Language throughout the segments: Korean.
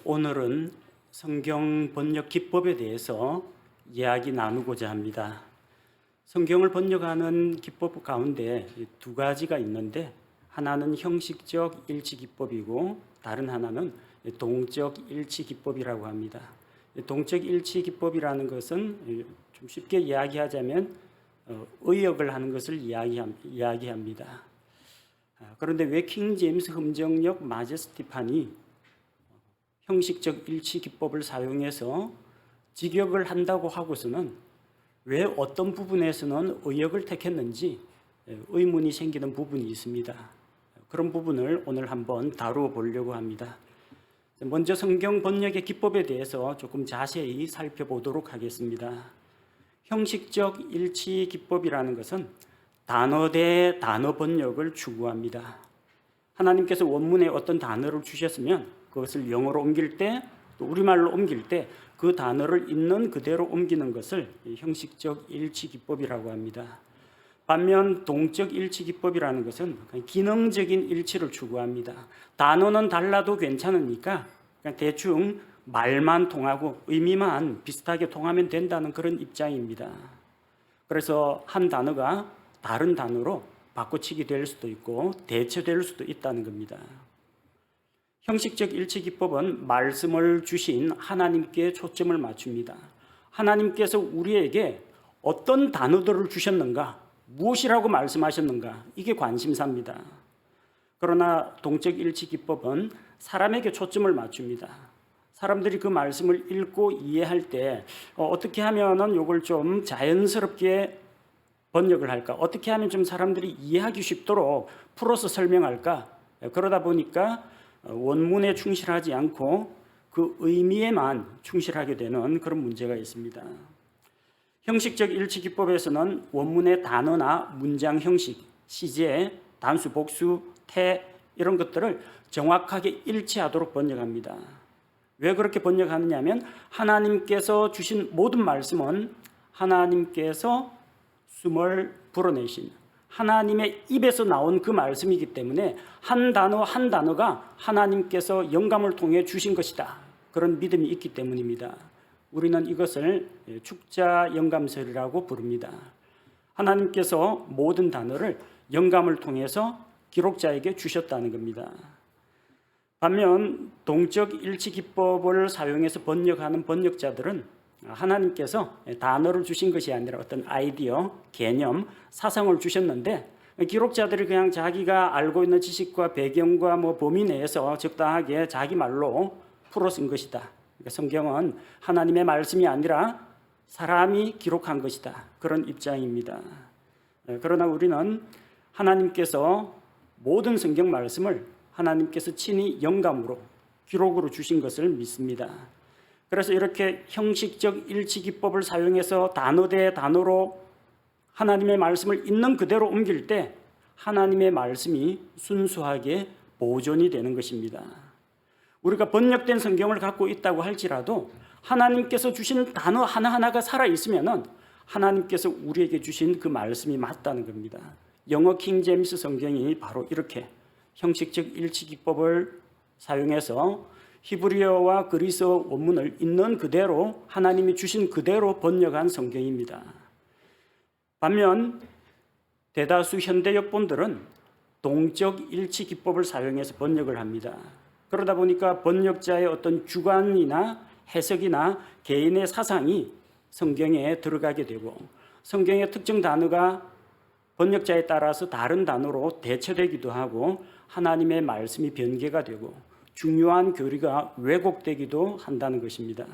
오늘은 성경 번역 기법에 대해서 이야기 나누고자 합니다. 성경을 번역하는 기법 가운데 두 가지가 있는데, 하나는 형식적 일치 기법이고 다른 하나는 동적 일치 기법이라고 합니다. 동적 일치 기법이라는 것은 좀 쉽게 이야기하자면 의역을 하는 것을 이야기합니다. 그런데 왜 킹 제임스 흠정역 마제스티판이 형식적 일치 기법을 사용해서 직역을 한다고 하고서는 왜 어떤 부분에서는 의역을 택했는지 의문이 생기는 부분이 있습니다. 그런 부분을 오늘 한번 다루어 보려고 합니다. 먼저 성경 번역의 기법에 대해서 조금 자세히 살펴보도록 하겠습니다. 형식적 일치 기법이라는 것은 단어 대 단어 번역을 추구합니다. 하나님께서 원문에 어떤 단어를 주셨으면 그것을 영어로 옮길 때, 또 우리말로 옮길 때 그 단어를 있는 그대로 옮기는 것을 형식적 일치 기법이라고 합니다. 반면 동적 일치 기법이라는 것은 기능적인 일치를 추구합니다. 단어는 달라도 괜찮으니까 그냥 대충 말만 통하고 의미만 비슷하게 통하면 된다는 그런 입장입니다. 그래서 한 단어가 다른 단어로 바꿔치기 될 수도 있고 대체될 수도 있다는 겁니다. 형식적 일치 기법은 말씀을 주신 하나님께 초점을 맞춥니다. 하나님께서 우리에게 어떤 단어들을 주셨는가, 무엇이라고 말씀하셨는가, 이게 관심사입니다. 그러나 동적 일치 기법은 사람에게 초점을 맞춥니다. 사람들이 그 말씀을 읽고 이해할 때 어떻게 하면은 이걸 좀 자연스럽게 번역을 할까, 어떻게 하면 좀 사람들이 이해하기 쉽도록 풀어서 설명할까. 그러다 보니까 원문에 충실하지 않고 그 의미에만 충실하게 되는 그런 문제가 있습니다. 형식적 일치 기법에서는 원문의 단어나 문장 형식, 시제, 단수, 복수, 태 이런 것들을 정확하게 일치하도록 번역합니다. 왜 그렇게 번역하느냐 하면 하나님께서 주신 모든 말씀은 하나님께서 숨을 불어내신 하나님의 입에서 나온 그 말씀이기 때문에 한 단어 한 단어가 하나님께서 영감을 통해 주신 것이다. 그런 믿음이 있기 때문입니다. 우리는 이것을 축자 영감설이라고 부릅니다. 하나님께서 모든 단어를 영감을 통해서 기록자에게 주셨다는 겁니다. 반면 동적 일치 기법을 사용해서 번역하는 번역자들은 하나님께서 단어를 주신 것이 아니라 어떤 아이디어, 개념, 사상을 주셨는데 기록자들이 그냥 자기가 알고 있는 지식과 배경과 범위 내에서 적당하게 자기 말로 풀어 쓴 것이다. 그러니까 성경은 하나님의 말씀이 아니라 사람이 기록한 것이다. 그런 입장입니다. 그러나 우리는 하나님께서 모든 성경 말씀을 하나님께서 친히 영감으로 기록으로 주신 것을 믿습니다. 그래서 이렇게 형식적 일치 기법을 사용해서 단어 대 단어로 하나님의 말씀을 있는 그대로 옮길 때 하나님의 말씀이 순수하게 보존이 되는 것입니다. 우리가 번역된 성경을 갖고 있다고 할지라도 하나님께서 주신 단어 하나하나가 살아있으면 하나님께서 우리에게 주신 그 말씀이 맞다는 겁니다. 영어 킹 제임스 성경이 바로 이렇게 형식적 일치 기법을 사용해서 히브리어와 그리스어 원문을 있는 그대로 하나님이 주신 그대로 번역한 성경입니다. 반면 대다수 현대 역본들은 동적 일치 기법을 사용해서 번역을 합니다. 그러다 보니까 번역자의 어떤 주관이나 해석이나 개인의 사상이 성경에 들어가게 되고 성경의 특정 단어가 번역자에 따라서 다른 단어로 대체되기도 하고 하나님의 말씀이 변개가 되고 중요한 교리가 왜곡되기도 한다는 것입니다.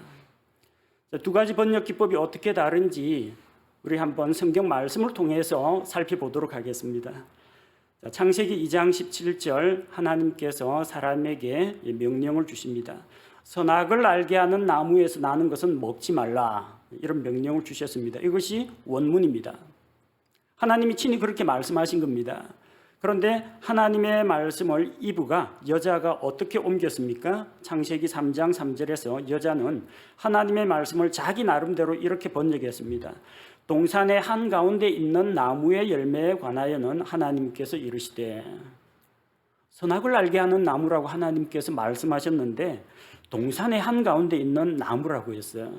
두 가지 번역 기법이 어떻게 다른지 우리 한번 성경 말씀을 통해서 살펴보도록 하겠습니다. 창세기 2장 17절 하나님께서 사람에게 명령을 주십니다. 선악을 알게 하는 나무에서 나는 것은 먹지 말라. 이런 명령을 주셨습니다. 이것이 원문입니다. 하나님이 친히 그렇게 말씀하신 겁니다. 그런데 하나님의 말씀을 이브가 여자가 어떻게 옮겼습니까? 창세기 3장 3절에서 여자는 하나님의 말씀을 자기 나름대로 이렇게 번역했습니다. 동산의 한가운데 있는 나무의 열매에 관하여는 하나님께서 이르시되 선악을 알게 하는 나무라고 하나님께서 말씀하셨는데 동산의 한가운데 있는 나무라고 했어요.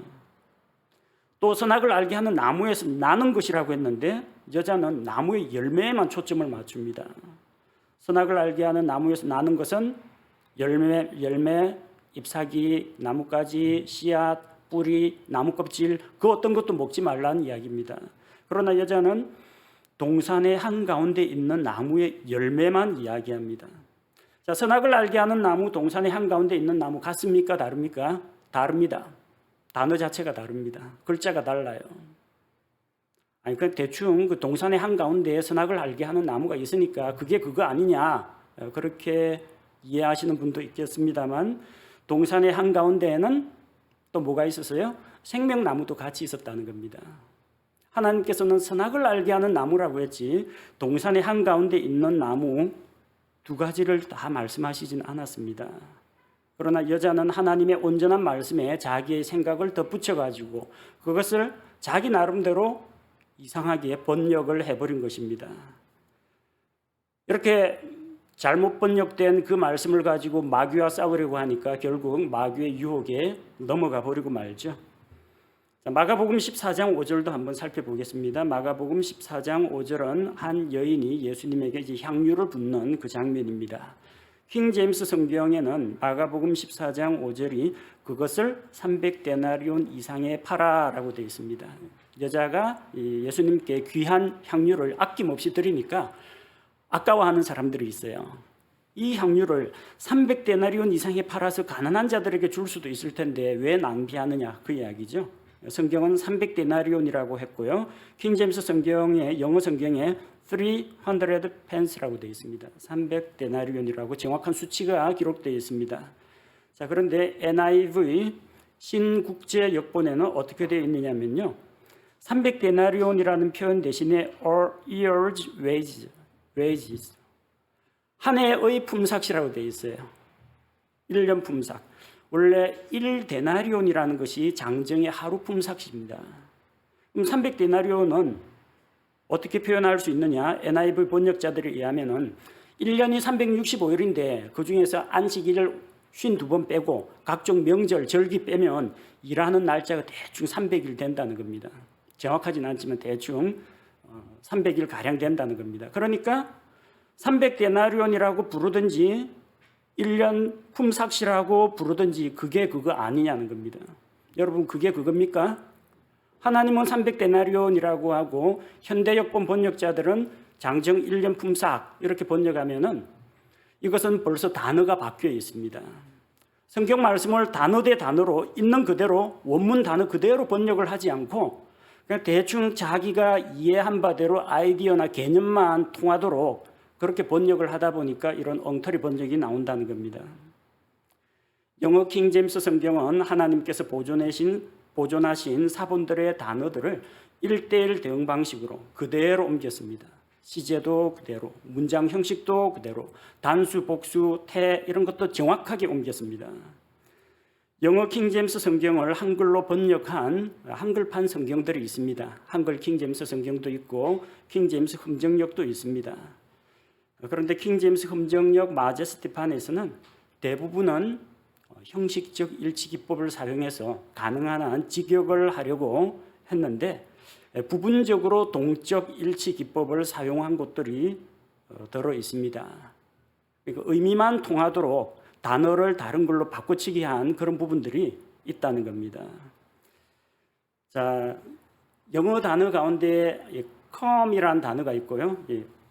또 선악을 알게 하는 나무에서 나는 것이라고 했는데 여자는 나무의 열매에만 초점을 맞춥니다. 선악을 알게 하는 나무에서 나는 것은 열매, 잎사귀, 나뭇가지, 씨앗, 뿌리, 나무 껍질 그 어떤 것도 먹지 말라는 이야기입니다. 그러나 여자는 동산의 한가운데 있는 나무의 열매만 이야기합니다. 자, 선악을 알게 하는 나무, 동산의 한가운데 있는 나무 같습니까? 다릅니까? 다릅니다. 단어 자체가 다릅니다. 글자가 달라요. 아니, 그 대충 그 동산의 한가운데에 선악을 알게 하는 나무가 있으니까 그게 그거 아니냐 그렇게 이해하시는 분도 있겠습니다만 동산의 한가운데에는 또 뭐가 있었어요? 생명나무도 같이 있었다는 겁니다. 하나님께서는 선악을 알게 하는 나무라고 했지 동산의 한가운데 있는 나무 두 가지를 다 말씀하시진 않았습니다. 그러나 여자는 하나님의 온전한 말씀에 자기의 생각을 덧붙여가지고 그것을 자기 나름대로 이상하게 번역을 해버린 것입니다. 이렇게 잘못 번역된 그 말씀을 가지고 마귀와 싸우려고 하니까 결국 마귀의 유혹에 넘어가 버리고 말죠. 마가복음 14장 5절도 한번 살펴보겠습니다. 마가복음 14장 5절은 한 여인이 예수님에게 이제 향유를 붓는 그 장면입니다. 킹 제임스 성경에는 마가복음 14장 5절이 그것을 300데나리온 이상에 팔아라고 되어 있습니다. 여자가 예수님께 귀한 향유를 아낌없이 드리니까 아까워하는 사람들이 있어요. 이 향유를 300데나리온 이상에 팔아서 가난한 자들에게 줄 수도 있을 텐데 왜 낭비하느냐 그 이야기죠. 성경은 300데나리온이라고 했고요. 킹 제임스 성경의 영어 성경에 300 pence라고 되어 있습니다. 300데나리온이라고 정확한 수치가 기록되어 있습니다. 자, 그런데 NIV 신국제 역본에는 어떻게 되어 있느냐면요. 300데나리온이라는 표현 대신에 a year's wages 한 해의 품삯이라고 되어 있어요. 1년 품삯. 원래 1데나리온이라는 것이 장정의 하루 품삯입니다. 그럼 300데나리온은 어떻게 표현할 수 있느냐? NIV 번역자들에 의하면은 1년이 365일인데 그 중에서 안식일을 52번 빼고 각종 명절, 절기 빼면 일하는 날짜가 대충 300일 된다는 겁니다. 정확하진 않지만 대충 300일 가량 된다는 겁니다. 그러니까 300데나리온이라고 부르든지 1년 품삯이라고 부르든지 그게 그거 아니냐는 겁니다. 여러분 그게 그겁니까? 하나님은 300데나리온이라고 하고 현대역본 번역자들은 장정 1년 품삯 이렇게 번역하면은 이것은 벌써 단어가 바뀌어 있습니다. 성경 말씀을 단어 대 단어로 있는 그대로 원문 단어 그대로 번역을 하지 않고 그냥 대충 자기가 이해한 바대로 아이디어나 개념만 통하도록 그렇게 번역을 하다 보니까 이런 엉터리 번역이 나온다는 겁니다. 영어 킹 제임스 성경은 하나님께서 보존하신 사본들의 단어들을 1:1 대응 방식으로 그대로 옮겼습니다. 시제도 그대로, 문장 형식도 그대로, 단수, 복수, 태 이런 것도 정확하게 옮겼습니다. 영어 킹 제임스 성경을 한글로 번역한 한글판 성경들이 있습니다. 한글 킹 제임스 성경도 있고 킹 제임스 흠정역도 있습니다. 그런데 킹 제임스 흠정역 마제스티판에서는 대부분은 형식적 일치기법을 사용해서 가능한 한 직역을 하려고 했는데 부분적으로 동적 일치기법을 사용한 곳들이 들어 있습니다. 그러니까 의미만 통하도록 단어를 다른 걸로 바꿔치기 한 그런 부분들이 있다는 겁니다. 자, 영어 단어 가운데 come이라는 단어가 있고요.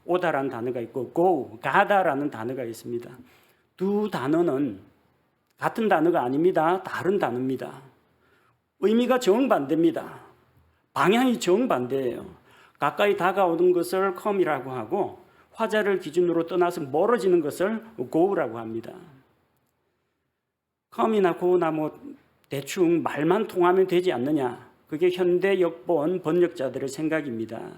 오다라는 단어가 있고 go, 가다라는 단어가 있습니다. 두 단어는 같은 단어가 아닙니다. 다른 단어입니다. 의미가 정반대입니다. 방향이 정반대예요. 가까이 다가오는 것을 come이라고 하고 화자를 기준으로 떠나서 멀어지는 것을 go라고 합니다. come이나 go나 뭐 대충 말만 통하면 되지 않느냐. 그게 현대 역본 번역자들의 생각입니다.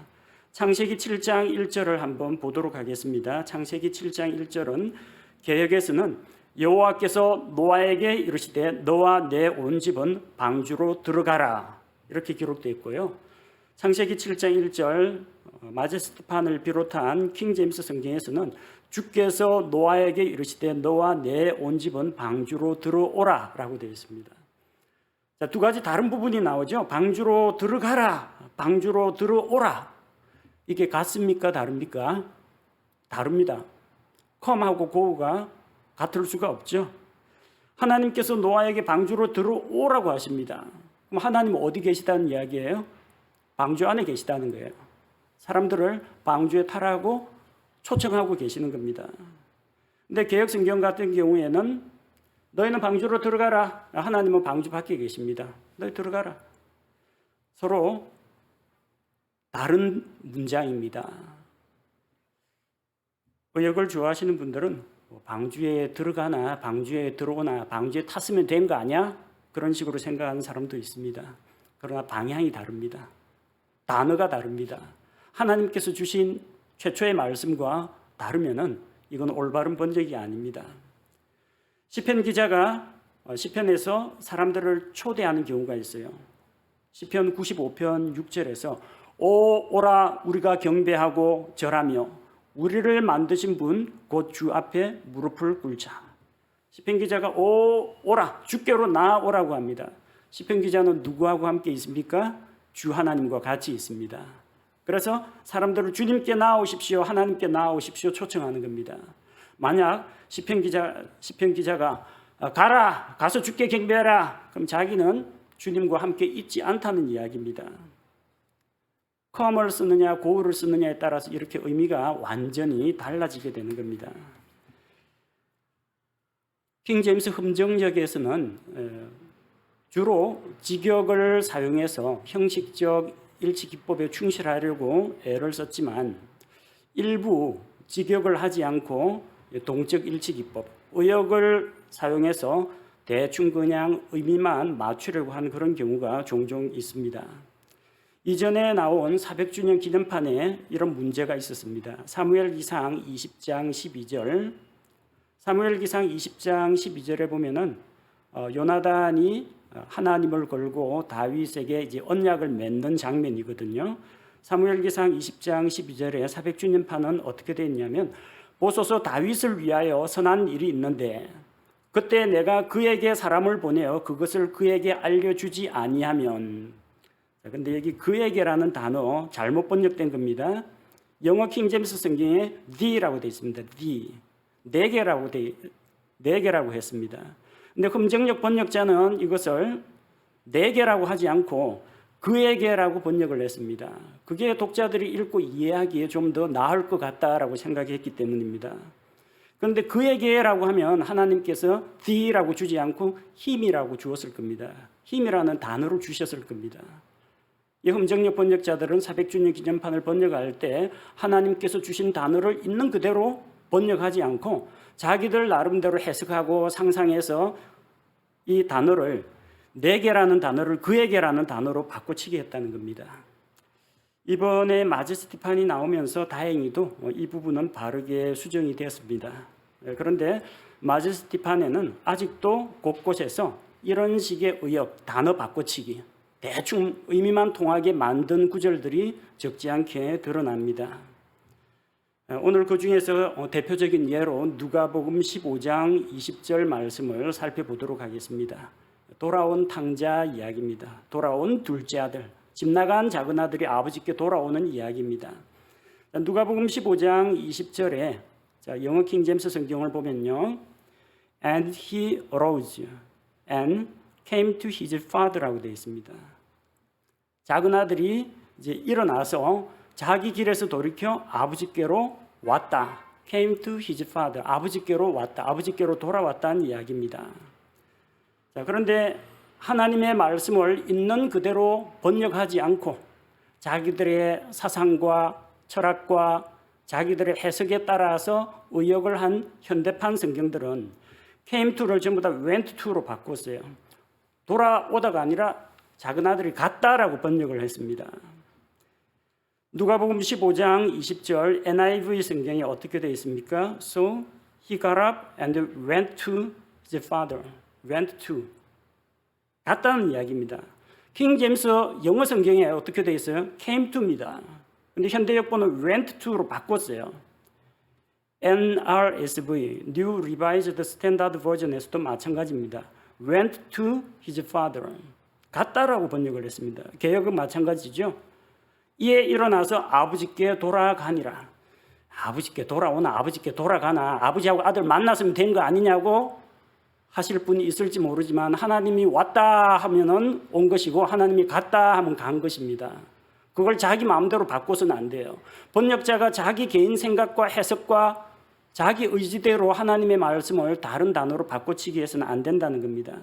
창세기 7장 1절을 한번 보도록 하겠습니다. 창세기 7장 1절은 개역에서는 여호와께서 노아에게 이르시되 너와 내 온 집은 방주로 들어가라 이렇게 기록되어 있고요. 창세기 7장 1절 마제스티판을 비롯한 킹 제임스 성경에서는 주께서 노아에게 이르시되 너와 내 온 집은 방주로 들어오라 라고 되어 있습니다. 자, 두 가지 다른 부분이 나오죠. 방주로 들어가라, 방주로 들어오라. 이게 같습니까? 다릅니까? 다릅니다. come하고 go가 같을 수가 없죠. 하나님께서 노아에게 방주로 들어오라고 하십니다. 그럼 하나님은 어디 계시다는 이야기예요? 방주 안에 계시다는 거예요. 사람들을 방주에 타라고 초청하고 계시는 겁니다. 근데 개역 성경 같은 경우에는 너희는 방주로 들어가라. 하나님은 방주 밖에 계십니다. 너희 들어가라. 서로 다른 문장입니다. 의역을 좋아하시는 분들은 방주에 들어가나 방주에 들어오나 방주에 탔으면 된 거 아니야? 그런 식으로 생각하는 사람도 있습니다. 그러나 방향이 다릅니다. 단어가 다릅니다. 하나님께서 주신 최초의 말씀과 다르면은 이건 올바른 번역이 아닙니다. 시편 기자가 시편에서 사람들을 초대하는 경우가 있어요. 시편 95편 6절에서 오라 우리가 경배하고 절하며 우리를 만드신 분 곧 주 앞에 무릎을 꿇자. 시편 기자가 오라 주께로 나오라고 합니다. 시편 기자는 누구하고 함께 있습니까? 주 하나님과 같이 있습니다. 그래서 사람들을 주님께 나오십시오, 하나님께 나오십시오 초청하는 겁니다. 만약 시편 기자가 가라, 가서 주께 경배하라. 그럼 자기는 주님과 함께 있지 않다는 이야기입니다. come을 쓰느냐 go를 쓰느냐에 따라서 이렇게 의미가 완전히 달라지게 되는 겁니다. 킹 제임스 흠정역에서는 주로 직역을 사용해서 형식적 일치 기법에 충실하려고 애를 썼지만 일부 직역을 하지 않고 동적 일치 기법, 의역을 사용해서 대충 그냥 의미만 맞추려고 하는 그런 경우가 종종 있습니다. 이전에 나온 400주년 기념판에 이런 문제가 있었습니다. 사무엘기상 20장 12절. 사무엘기상 20장 12절에 보면은 요나단이 하나님을 걸고 다윗에게 이제 언약을 맺는 장면이거든요. 사무엘기상 20장 12절에 400주년판은 어떻게 되어 있냐면 보소서 다윗을 위하여 선한 일이 있는데 그때 내가 그에게 사람을 보내어 그것을 그에게 알려주지 아니하면. 근데 여기 그에게라는 단어 잘못 번역된 겁니다. 영어 킹제임스 성경에 the라고 되어 있습니다. the. 네 개라고 했습니다. 근데 흠정역 번역자는 이것을 네 개라고 하지 않고 그에게라고 번역을 했습니다. 그게 독자들이 읽고 이해하기에 좀 더 나을 것 같다라고 생각했기 때문입니다. 그런데 그에게라고 하면 하나님께서 the라고 주지 않고 힘이라고 주었을 겁니다. 힘이라는 단어를 주셨을 겁니다. 이 흠정역 번역자들은 400주년 기념판을 번역할 때 하나님께서 주신 단어를 있는 그대로 번역하지 않고 자기들 나름대로 해석하고 상상해서 이 단어를 내게라는 단어를 그에게라는 단어로 바꿔치기 했다는 겁니다. 이번에 마제스티판이 나오면서 다행히도 이 부분은 바르게 수정이 되었습니다. 그런데 마제스티판에는 아직도 곳곳에서 이런 식의 의역, 단어 바꿔치기, 대충 의미만 통하게 만든 구절들이 적지 않게 드러납니다. 오늘 그 중에서 대표적인 예로 누가복음 15장 20절 말씀을 살펴보도록 하겠습니다. 돌아온 탕자 이야기입니다. 돌아온 둘째 아들, 집 나간 작은 아들이 아버지께 돌아오는 이야기입니다. 누가복음 15장 20절에 영어 킹제임스 성경을 보면요. And he arose and came to his father라고 되어 있습니다. 작은 아들이 이제 일어나서 자기 길에서 돌이켜 아버지께로 왔다. Came to his father. 아버지께로 왔다. 아버지께로 돌아왔다는 이야기입니다. 자, 그런데 하나님의 말씀을 있는 그대로 번역하지 않고 자기들의 사상과 철학과 자기들의 해석에 따라서 의역을 한 현대판 성경들은 came to를 전부 다 went to로 바꿨어요. 돌아오다가 아니라 작은 아들이 갔다라고 번역을 했습니다. 누가복음 15장 20절 NIV 성경에 어떻게 되어 있습니까? So he got up and went to his father. went to. 갔다는 이야기입니다. 킹 제임스 영어 성경에 어떻게 되어 있어요? came to입니다. 근데 현대 역본은 went to로 바꿨어요. NRSV, New Revised Standard Version에서도 마찬가지입니다. Went to his father. 갔다라고 번역을 했습니다. 개역은 마찬가지죠. 이에 일어나서 아버지께 돌아가니라. 아버지께 돌아오나 아버지께 돌아가나 아버지하고 아들 만났으면 된 거 아니냐고 하실 분이 있을지 모르지만 하나님이 왔다 하면은 온 것이고 하나님이 갔다 하면 간 것입니다. 그걸 자기 마음대로 바꿔서는 안 돼요. 번역자가 자기 개인 생각과 해석과 자기 의지대로 하나님의 말씀을 다른 단어로 바꿔치기 해서는 안 된다는 겁니다.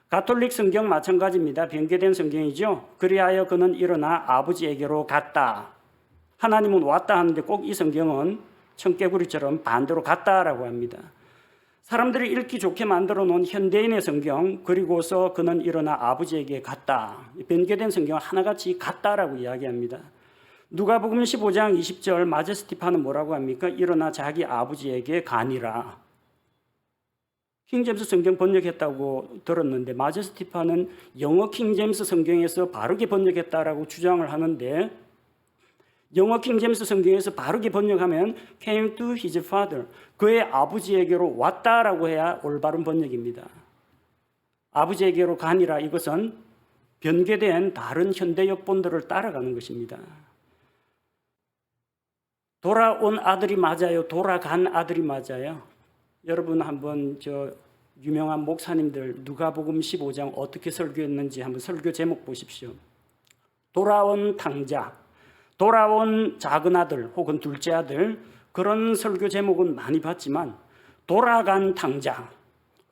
가톨릭 성경 마찬가지입니다. 변개된 성경이죠. 그리하여 그는 일어나 아버지에게로 갔다. 하나님은 왔다 하는데 꼭 이 성경은 청개구리처럼 반대로 갔다라고 합니다. 사람들이 읽기 좋게 만들어 놓은 현대인의 성경, 그리고서 그는 일어나 아버지에게 갔다. 변개된 성경은 하나같이 갔다라고 이야기합니다. 누가복음 15장 20절 마제스티파는 뭐라고 합니까? 일어나 자기 아버지에게 가니라. 킹제임스 성경 번역했다고 들었는데 마제스티파는 영어 킹제임스 성경에서 바르게 번역했다라고 주장을 하는데 영어 킹제임스 성경에서 바르게 번역하면 came to his father, 그의 아버지에게로 왔다라고 해야 올바른 번역입니다. 아버지에게로 가니라, 이것은 변개된 다른 현대 역본들을 따라가는 것입니다. 돌아온 아들이 맞아요? 돌아간 아들이 맞아요? 여러분 한번 저 유명한 목사님들 누가복음 15장 어떻게 설교했는지 한번 설교 제목 보십시오. 돌아온 탕자, 돌아온 작은 아들 혹은 둘째 아들, 그런 설교 제목은 많이 봤지만 돌아간 탕자,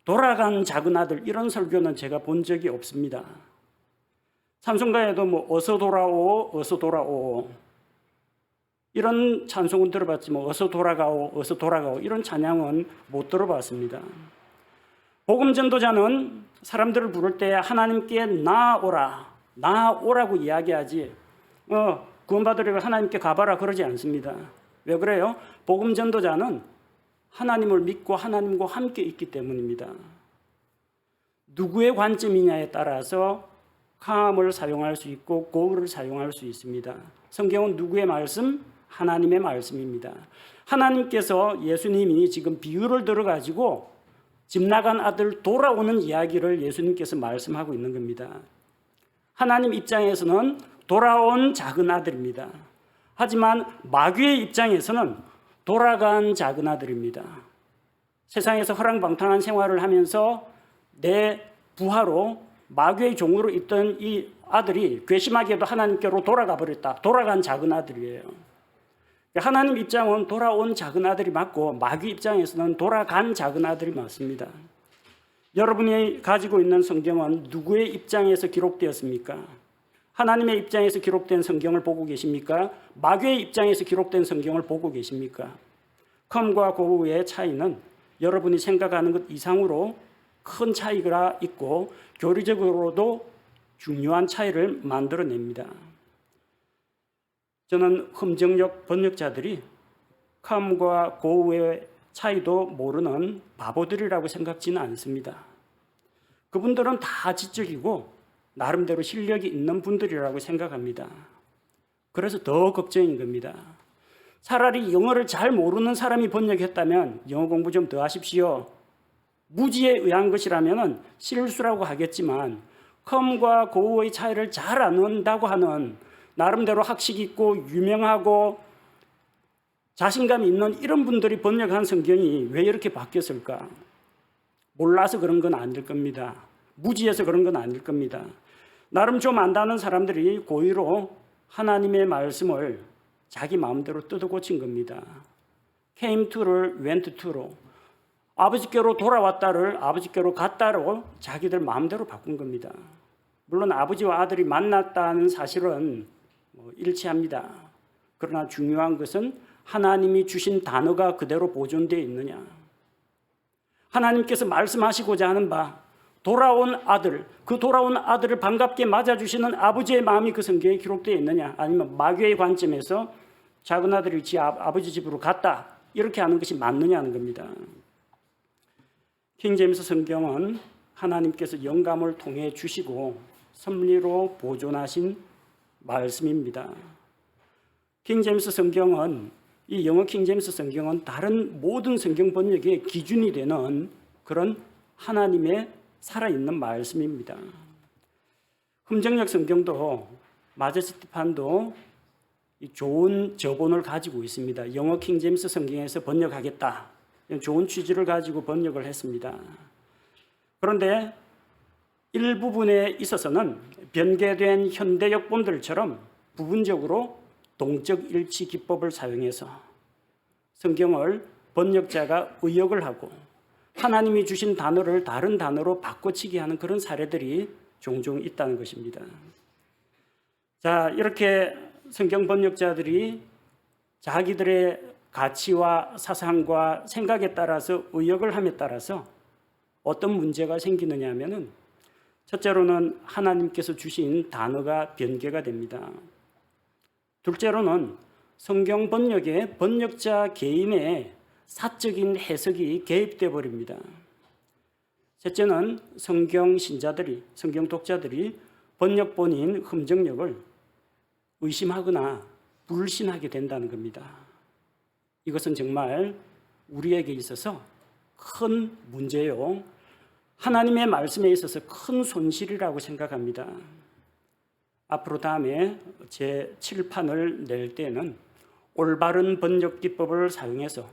돌아간 작은 아들, 이런 설교는 제가 본 적이 없습니다. 찬송가에도 뭐 어서 돌아오, 어서 돌아오, 이런 찬송은 들어봤지만 어서 돌아가오, 어서 돌아가오, 이런 찬양은 못 들어봤습니다. 복음 전도자는 사람들을 부를 때 하나님께 나오라, 나오라고 이야기하지 구원받으려고 하나님께 가봐라 그러지 않습니다. 왜 그래요? 복음 전도자는 하나님을 믿고 하나님과 함께 있기 때문입니다. 누구의 관점이냐에 따라서 come을 사용할 수 있고 go를 사용할 수 있습니다. 성경은 누구의 말씀? 하나님의 말씀입니다. 하나님께서 예수님이 지금 비유를 들어가지고 집 나간 아들 돌아오는 이야기를 예수님께서 말씀하고 있는 겁니다. 하나님 입장에서는 돌아온 작은 아들입니다. 하지만 마귀의 입장에서는 돌아간 작은 아들입니다. 세상에서 허랑방탕한 생활을 하면서 내 부하로 마귀의 종으로 있던 이 아들이 괘씸하게도 하나님께로 돌아가 버렸다. 돌아간 작은 아들이에요. 하나님 입장은 돌아온 작은 아들이 맞고 마귀 입장에서는 돌아간 작은 아들이 맞습니다. 여러분이 가지고 있는 성경은 누구의 입장에서 기록되었습니까? 하나님의 입장에서 기록된 성경을 보고 계십니까? 마귀의 입장에서 기록된 성경을 보고 계십니까? come과 go의 차이는 여러분이 생각하는 것 이상으로 큰 차이가 있고 교리적으로도 중요한 차이를 만들어냅니다. 저는 흠정역 번역자들이 come과 go의 차이도 모르는 바보들이라고 생각지는 않습니다. 그분들은 다 지적이고 나름대로 실력이 있는 분들이라고 생각합니다. 그래서 더 걱정인 겁니다. 차라리 영어를 잘 모르는 사람이 번역했다면 영어 공부 좀 더 하십시오. 무지에 의한 것이라면 실수라고 하겠지만 come과 go의 차이를 잘 안다고 하는 나름대로 학식 있고 유명하고 자신감 있는 이런 분들이 번역한 성경이 왜 이렇게 바뀌었을까? 몰라서 그런 건 아닐 겁니다. 무지해서 그런 건 아닐 겁니다. 나름 좀 안다는 사람들이 고의로 하나님의 말씀을 자기 마음대로 뜯어 고친 겁니다. came to를 went to로, 아버지께로 돌아왔다를 아버지께로 갔다로 자기들 마음대로 바꾼 겁니다. 물론 아버지와 아들이 만났다는 사실은 일치합니다. 그러나 중요한 것은 하나님이 주신 단어가 그대로 보존되어 있느냐, 하나님께서 말씀하시고자 하는 바 돌아온 아들, 그 돌아온 아들을 반갑게 맞아주시는 아버지의 마음이 그 성경에 기록되어 있느냐, 아니면 마귀의 관점에서 작은 아들이 아버지 집으로 갔다 이렇게 하는 것이 맞느냐 하는 겁니다. 킹제임스 성경은 하나님께서 영감을 통해 주시고 섭리로 보존하신 말씀입니다. 킹제임스 성경은 이 영어 킹제임스 성경은 다른 모든 성경 번역의 기준이 되는 그런 하나님의 살아있는 말씀입니다. 흠정역 성경도 마제스티판도 좋은 저본을 가지고 있습니다. 영어 킹제임스 성경에서 번역하겠다. 좋은 취지를 가지고 번역을 했습니다. 그런데 일부분에 있어서는 변개된 현대 역본들처럼 부분적으로 동적 일치 기법을 사용해서 성경을 번역자가 의역을 하고 하나님이 주신 단어를 다른 단어로 바꿔치기 하는 그런 사례들이 종종 있다는 것입니다. 자, 이렇게 성경 번역자들이 자기들의 가치와 사상과 생각에 따라서 의역을 함에 따라서 어떤 문제가 생기느냐 하면은 첫째로는 하나님께서 주신 단어가 변개가 됩니다. 둘째로는 성경 번역에 번역자 개인의 사적인 해석이 개입돼 버립니다. 셋째는 성경 신자들이, 성경 독자들이 번역본인 흠정역을 의심하거나 불신하게 된다는 겁니다. 이것은 정말 우리에게 있어서 큰 문제요. 하나님의 말씀에 있어서 큰 손실이라고 생각합니다. 앞으로 다음에 제 7판을 낼 때는 올바른 번역 기법을 사용해서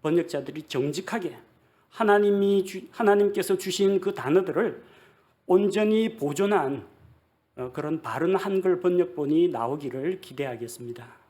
번역자들이 정직하게 하나님께서 주신 그 단어들을 온전히 보존한 그런 바른 한글 번역본이 나오기를 기대하겠습니다.